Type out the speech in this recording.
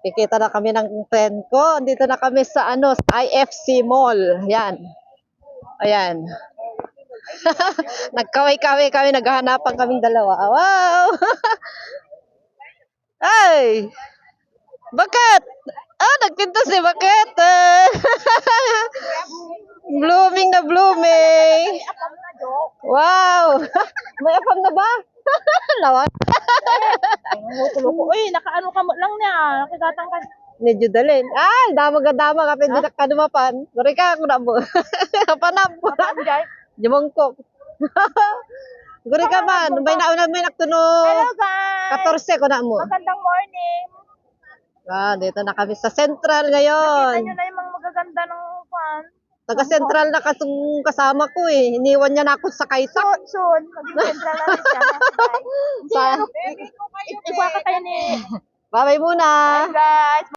Kikita na kami ng friend ko. Dito na kami sa sa IFC Mall. Yan. Ayan. Nagkaway-kaway kami, naghahanapan kaming dalawa. Wow! Ay! Bakit? Nagpinto si Bakit. Blooming na blooming. Wow! May apam na ba? Lawan. Uy, nakaano ka mo lang niya. Nakigatang ka. Medyo dalin. Dama ka, pwede na kadumapan. Guri ka, ako na mo. Panap. Jumongkok. Guri ka man, may nauna may naktuno. Hello guys! 14 ko na mo. Magandang morning. Dito na kami sa Central Kita ngayon. nyo na yung mga magaganda ng fan. Taga Central na kasama ko eh. Iniwan niya na ako sa Kaisa. Soon, mag-central na rin siya. Sa... Ikuha ka kayo ni... Bye-bye muna. Bye guys!